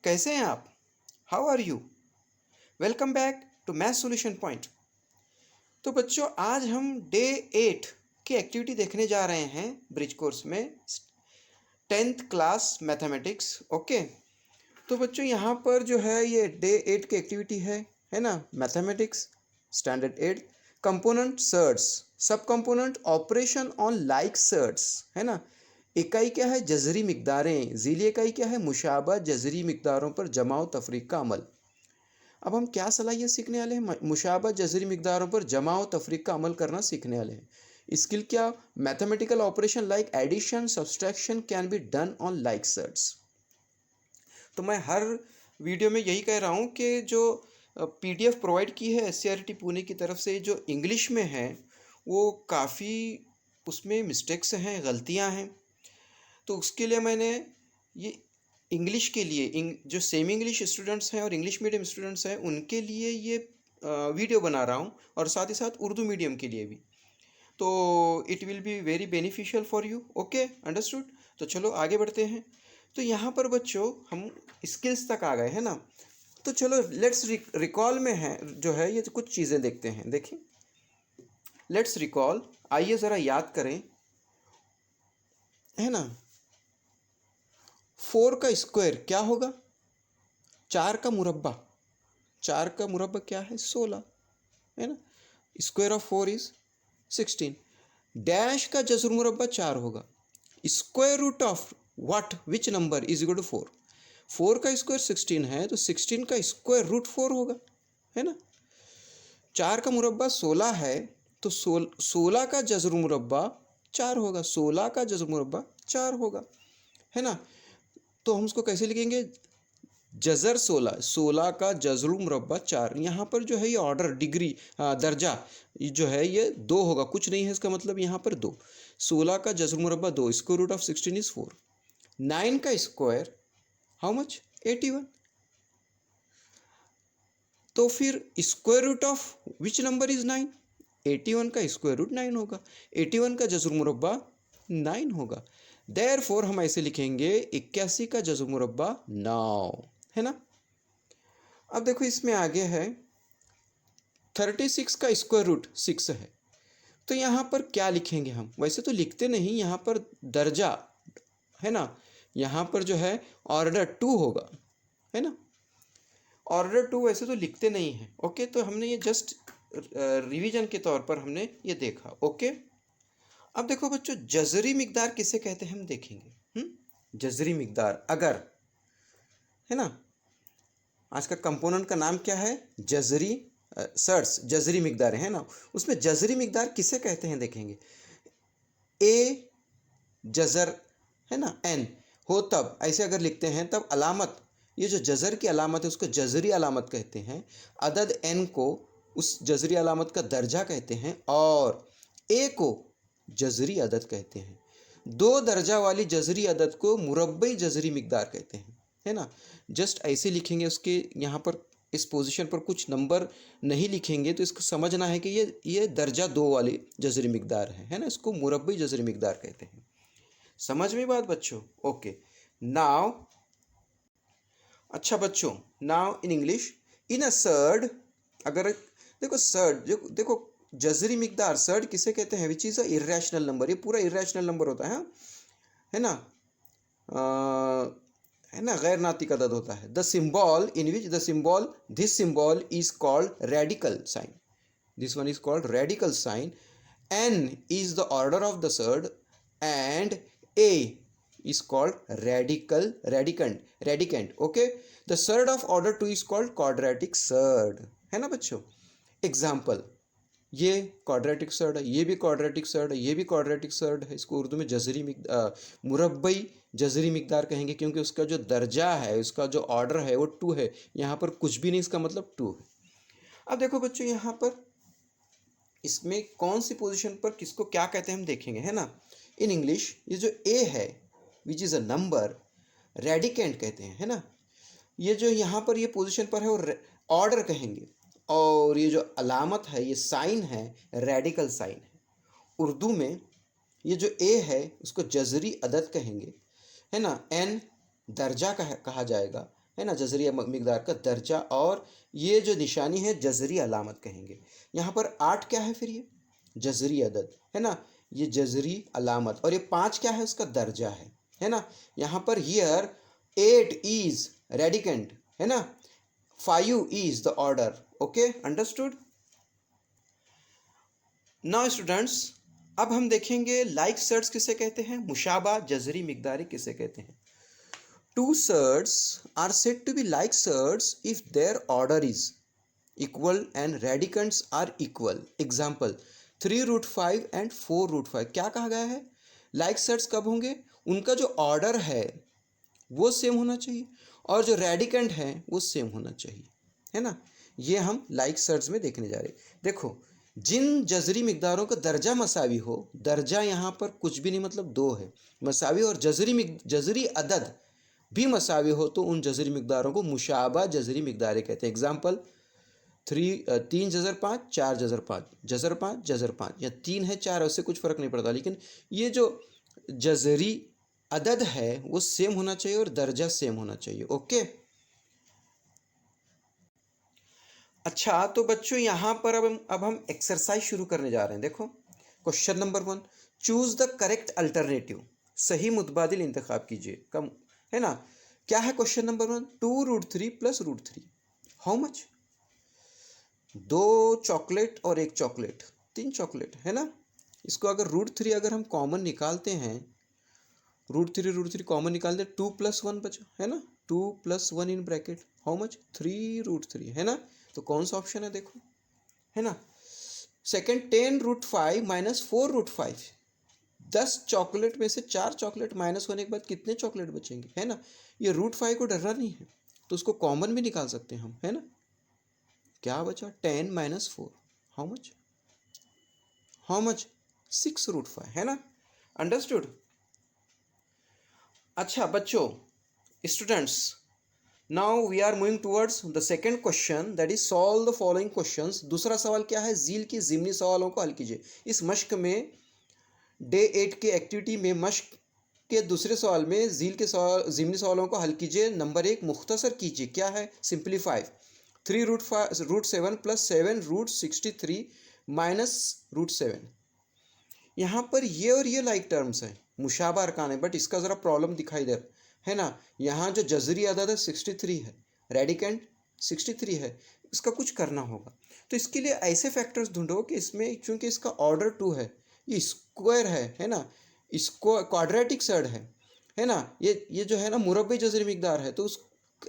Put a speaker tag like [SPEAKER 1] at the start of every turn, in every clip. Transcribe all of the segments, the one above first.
[SPEAKER 1] कैसे हैं आप? How are you? Welcome back to math solution point. तो बच्चों, आज हम डे 8 की एक्टिविटी देखने जा रहे हैं ब्रिज कोर्स में 10th क्लास मैथमेटिक्स। ओके, तो बच्चों यहाँ पर जो है ये डे 8 की एक्टिविटी है ना, mathematics standard 8 component surds, sub component operation on like surds, है ना। इकाई क्या है? जजरी मिकदारें। ज़ीली इकाई क्या है? मुशाबा जजरी मिकदारों पर जमाव तफरीक का अमल। अब हम क्या सलाहियत सीखने वाले हैं? मुशाबा जजरी मिकदारों पर जमाव तफरीक का अमल करना सीखने वाले हैं। स्किल क्या? Mathematical operation like addition subtraction can be done on like surds. तो मैं हर वीडियो में यही कह रहा हूँ कि जो पीडीएफ प्रोवाइड की है एससीईआरटी पुणे की तरफ से, जो इंग्लिश में है वो काफ़ी उसमें मिस्टेक्स हैं, गलतियाँ हैं। तो उसके लिए मैंने ये इंग्लिश के लिए जो सेमी इंग्लिश स्टूडेंट्स हैं और इंग्लिश मीडियम स्टूडेंट्स हैं उनके लिए ये वीडियो बना रहा हूँ, और साथ ही साथ उर्दू मीडियम के लिए भी। तो it will be very beneficial for you. Okay, understood. तो चलो आगे बढ़ते हैं। तो यहाँ पर बच्चों हम स्किल्स तक आ गए हैं ना। तो चलो लेट्स रिकॉल में है जो है ये कुछ चीज़ें देखते हैं। देखिए, लेट्स रिकॉल, आइए ज़रा याद करें, है ना। 4 का स्क्वायर क्या होगा? 4 का मुरब्बा। 4 का मुरब्बा क्या है? 16, है ना। Square of 4 is 16। डैश का जज़र मुरब्बा 4 होगा। Square root of what, which number is equal to 4? 4 का स्क्वायर 16 है, तो 16 का स्क्वायर रूट 4 होगा, है ना। 4 का मुरब्बा 16 है, तो 16 का जज़र मुरब्बा 4 होगा। 16 का जज़र मुरब्बा 4 होगा, है ना। तो हम उसको कैसे लिखेंगे? जज़र 16, 16 का जज़र मुरब्बा 4। यहाँ पर जो है ये ऑर्डर, डिग्री, दर्जा जो है ये 2 होगा, कुछ नहीं है इसका मतलब यहाँ पर 2। 16 का जज़र मुरब्बा 2, स्क्वायर रूट ऑफ 16 इज 4। 9 का स्क्वायर हाउ मच? 81। तो फिर square root of which number is 9? 81 का स्क्वायर रूट 9 होगा। 81 का जज़र मुरब्बा 9 होगा। देयरफॉर हम ऐसे लिखेंगे 81 का जज़र मुरब्बा 9, है ना। अब देखो इसमें आगे है 36 का स्क्वायर रूट 6 है। तो यहाँ पर क्या लिखेंगे हम? वैसे तो लिखते नहीं, यहाँ पर दर्जा, है ना। यहाँ पर जो है ऑर्डर 2 होगा, है ना। ऑर्डर 2 वैसे तो लिखते नहीं हैं। ओके, तो हमने ये जस्ट रिवीजन के तौर पर हमने ये देखा। ओके, अब देखो बच्चों, जजरी मिकदार किसे कहते हैं हम देखेंगे। जजरी मिकदार, अगर, है ना। आज का कंपोनेंट का नाम क्या है? जजरी सर्ट्स, जजरी मिकदार, है ना। उसमें जजरी मिकदार किसे कहते हैं देखेंगे। ए जजर, है ना, एन हो तब ऐसे अगर लिखते हैं तब अलामत, ये जो जजर की अलामत है उसको जजरी अलामत कहते हैं। अदद एन को उस जजरी अलामत का दर्जा कहते हैं, और ए को जजरी अदद कहते हैं। 2 दर्जा वाली जजरी अदद को मुरब्बई जजरी मिकदार कहते हैं, है ना। जस्ट ऐसे लिखेंगे, उसके यहाँ पर इस पोजीशन पर कुछ नंबर नहीं लिखेंगे, तो इसको समझना है कि ये दर्जा 2 वाली जजरी मिकदार है ना। इसको मुरब्बई जजरी मिकदार कहते हैं। समझ में बात बच्चों? ओके, नाउ, अच्छा बच्चों, now in English, in a surd, अगर देखो सर्ड, जो देखो जजरी मिकदार सर्ड किसे कहते हैं? Which is a irrational number. ये पूरा इर्रेशनल नंबर होता है ना। है ना, गैर नातिक अदद होता है। The symbol in which the symbol, this symbol is called radical sign. This one is called radical sign. n is the order of the surd and a is called radicand. Okay, the surd of order 2 is called quadratic surd, है ना बच्चों। Example, ये quadratic surd है, ये भी quadratic surd है, ये भी क्वाड्रेटिक सर्ड है। इसको उर्दू में जजरी मुरब्बई जजरी मिकदार कहेंगे, क्योंकि उसका जो दर्जा है, उसका जो ऑर्डर है वो 2 है। यहाँ पर कुछ भी नहीं, इसका मतलब 2 है। अब देखो बच्चों, यहाँ पर इसमें कौन सी पोजीशन पर किसको क्या कहते हैं हम देखेंगे, है ना। इन इंग्लिश, ये जो ए है which is a number, radicand कहते हैं, है ना। ये जो यहाँ पर ये पोजीशन पर है वो ऑर्डर कहेंगे, और ये जो अलामत है, ये साइन है, रेडिकल साइन है। उर्दू में ये जो ए है उसको जजरी अदद कहेंगे, है ना। एन दर्जा कहा जाएगा, है ना, जजरी मिकदार का दर्जा, और ये जो निशानी है जजरी अलामत कहेंगे। यहाँ पर 8 क्या है फिर, ये जजरी अदद है ना, ये जजरी अलामत, और ये 5 क्या है, उसका दर्जा है ना। यहाँ पर हियर 8 इज रेडिकेंट है ना, 5 is the order. Okay, understood. Now students, अब हम देखेंगे लाइक सर्ट्स किसे कहते हैं, मुशाबा जजरी मिकदारी किसे कहते हैं। Two surds are said to be like surds if their order is equal and radicands are equal. Example 3 root 5 and 4 root 5. क्या कहा गया है, like surds कब होंगे, उनका जो ऑर्डर है वो सेम होना चाहिए और जो रेडिकेंट है वो सेम होना चाहिए, है ना। ये हम लाइक सर्ट्स में देखने जा रहे हैं। देखो, जिन जजरी मिकदारों का दर्जा मसावी हो, दर्जा यहाँ पर कुछ भी नहीं मतलब 2 है मसावी, और जजरी अदद भी मसावी हो तो उन जजरी मिकदारों को मुशाबा जजरी मिकदारें कहते हैं। एग्जाम्पल 3 जजर 5, 4 जजर 5, जजर 5 जजर 5, या 3 है 4 है, उससे कुछ फ़र्क नहीं पड़ता, लेकिन ये जो जजरी अदद है वो सेम होना चाहिए और दर्जा सेम होना चाहिए। ओके, अच्छा तो बच्चों यहाँ पर अब हम एक्सरसाइज शुरू करने जा रहे हैं। देखो, question number 1, choose the correct alternative, सही मुतबादिल इंतखाब कीजिए। कम है ना, क्या है question number 1, 2√3 plus √3 how much, 2 chocolate और 1 चॉकलेट, 3 चॉकलेट है ना। इसको अगर √3 अगर हम कॉमन निकालते हैं, √3 कॉमन निकालते हैं, 2 + 1 बचा है ना, 2 + 1 इन ब्रैकेट हाउ मच, 3√3 है ना। तो कौन सा ऑप्शन है देखो, है ना। सेकेंड 10√5 - 4√5, 10 चॉकलेट में से 4 चॉकलेट माइनस होने के बाद कितने चॉकलेट बचेंगे, है ना। ये √5 को डरना नहीं है तो उसको कॉमन भी निकाल सकते हैं हम, है ना। क्या बचा, 10 - 4 हाउ मच, 6√5 है ना, अंडरस्टूड। अच्छा बच्चों, students, now we are moving towards the second question, that is solve the following questions. दूसरा सवाल क्या है, झील की ज़िमनी सवालों को हल कीजिए। इस मश्क में डे 8 के एक्टिविटी में मश्क के दूसरे सवाल में झील के सवाल ज़िमनी सवालों को हल कीजिए। नंबर 1 मुख्तसर कीजिए, क्या है, सिंप्लीफाई 3√7 + 7√63 - √7। यहाँ पर ये और ये लाइक टर्म्स हैं, मुशाबा अरकान है, बट इसका ज़रा प्रॉब्लम दिखाई दे रहा है ना। यहाँ जो जजरी अदद है 63 है, रेडिकेंट 63 है, इसका कुछ करना होगा। तो इसके लिए ऐसे फैक्टर्स ढूंढो कि इसमें चूंकि इसका ऑर्डर 2 है, ये स्क्वायर है ना, इसको क्वाड्रेटिक सर्ड है ना, ये जो है ना मुरब्बी जजरी मिकदार है, तो उस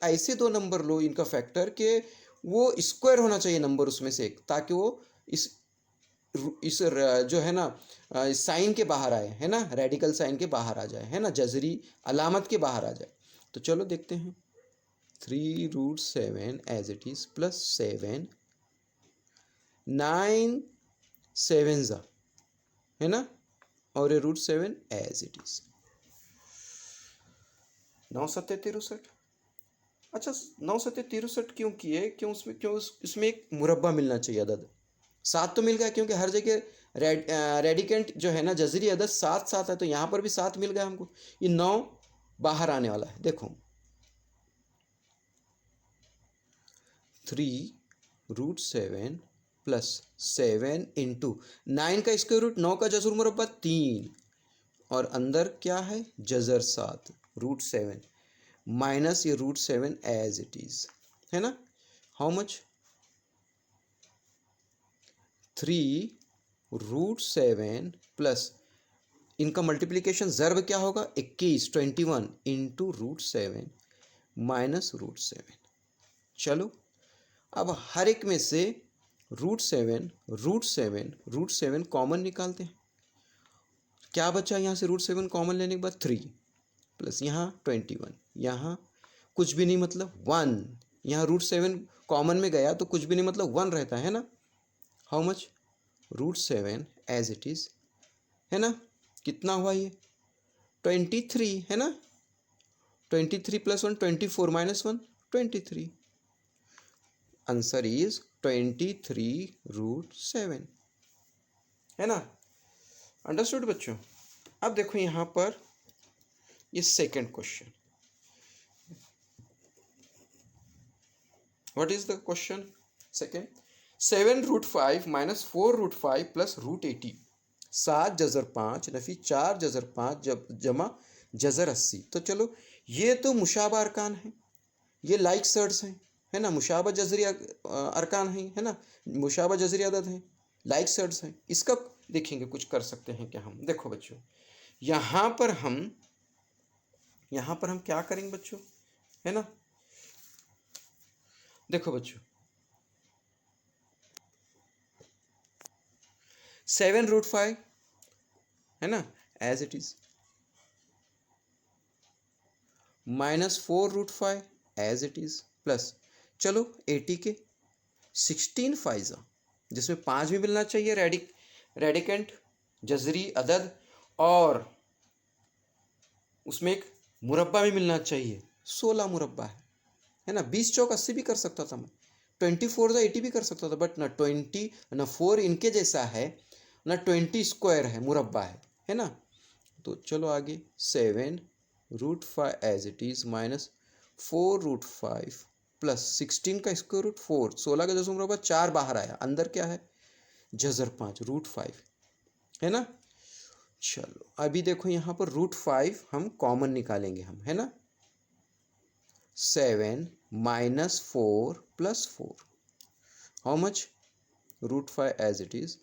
[SPEAKER 1] ऐसे 2 नंबर लो इनका फैक्टर के वो स्क्वायर होना चाहिए नंबर उसमें से एक, ताकि वो इस जो है ना साइन के बाहर आए, है ना, रेडिकल साइन के बाहर आ जाए, है ना, जजरी अलामत के बाहर आ जाए। तो चलो देखते हैं, 3√7 एज इट इज प्लस 7, 9 7 है ना, और ये √7 एज इट इज 9 7 63। अच्छा, 9 7 63 क्यों किए, क्यों इसमें एक मुरब्बा मिलना चाहिए अदद, 7 तो मिल गया क्योंकि हर जगह रेडिकेंट जो है ना जजरी अदद 7 7 है, तो यहाँ पर भी 7 मिल गया हमको। ये 9 बाहर आने वाला है, देखो 3√7 + 7 × 9 का स्क्वायर रूट, 9 का जजर मुरब्बा 3, और अंदर क्या है जजर 7 √7 माइनस ये √7 एज इट इज, है ना, हाउ मच, 3√7 प्लस इनका मल्टीप्लिकेशन ज़र्ब क्या होगा 21 21 × √7 माइनस √7। चलो अब हर एक में से √7 कॉमन निकालते हैं। क्या बचा यहाँ से, √7 कॉमन लेने के बाद 3 प्लस यहाँ 21, यहाँ कुछ भी नहीं मतलब 1, यहाँ √7 कॉमन में गया तो कुछ भी नहीं मतलब 1 रहता है ना, how much, √7 as it is, है ना, कितना हुआ ये 23 है ना, 23 + 1 24 - 1 23, आंसर इज 23√7, है ना, अंडरस्टूड बच्चों। अब देखो यहाँ पर ये second question, what is the question second? 7√5 minus 4√5 plus √80, 7 जज़र 5 Nafi 4 जज़र 5 जमा जज़र 80। तो चलो ये तो मुशाबा अरकान है, ये लाइक सर्ट्स हैं, है ना, मुशाबा जजरी अरकान है ना, मुशाबा जजरी अदद हैं, लाइक सर्ट्स हैं। इसका देखेंगे कुछ कर सकते हैं क्या हम। देखो बच्चों, यहाँ पर हम क्या करेंगे बच्चों, है ना। देखो बच्चों, 7√5 है ना as it is, minus 4√5 as it is, plus चलो 80 के 16 फाइजा, जिसमें 5 भी मिलना चाहिए, रेडिकेंट जजरी अदद, और उसमें एक मुरब्बा भी मिलना चाहिए, 16 मुरब्बा है ना। 20 चौक 80 भी कर सकता था मैं, 24 80 भी कर सकता था, बट ना 20 ना 4 इनके जैसा है, ना 20 स्क्वायर है, मुरब्बा है ना। तो चलो आगे, 7√5 as it is minus 4√5 plus 16 का स्क्वायर रूट 4, 16 का 10 मुरब्बा 4 बाहर आया, अंदर क्या है, जजर 5 √5 है ना। चलो अभी देखो यहाँ पर √5 हम कॉमन निकालेंगे हम, है ना। 7 minus 4 plus 4, how much, √5 as it is,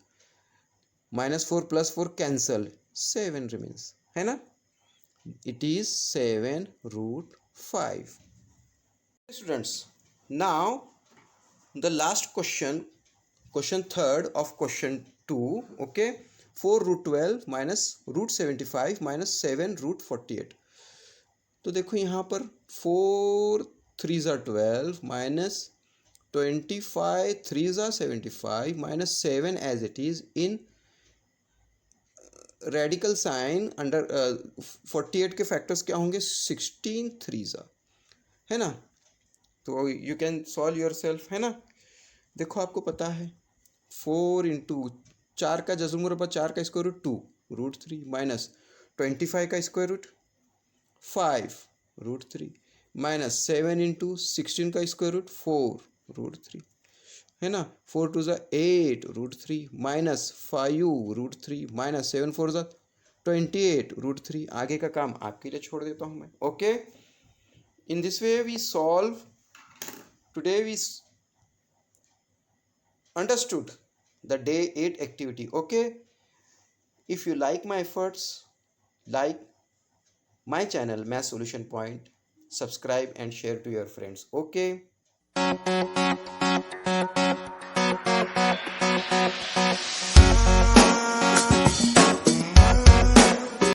[SPEAKER 1] minus 4 plus 4 cancel, 7 remains, है ना। It is 7√5। Students, now the last question third of question 2, okay. 4√12 minus √75 minus 7√48। तो देखो यहाँ पर 4 3 12 minus 25 3 75 minus 7 as it is in radical sign under 48 के factors क्या होंगे, 16 3 है ना। तो you can solve your self, है ना। देखो आपको पता है 4 इंटू 4 का जज़र मुरब्बा 4 का स्क्वायर रूट 2 √3 माइनस 25 का स्क्वायर रूट 5 √3 माइनस 7 इंटू 16 का स्क्वायर रूट 4 √3, है ना। 4 2 8 √3 माइनस 5 √3 माइनस 7 4 28 √3। आगे का काम आपके लिए छोड़ देता हूँ मैं, okay. In this way we solve today, we understood the day 8 activity, okay. If you like my efforts, like my channel Math Solution Point, subscribe and share to your friends, okay.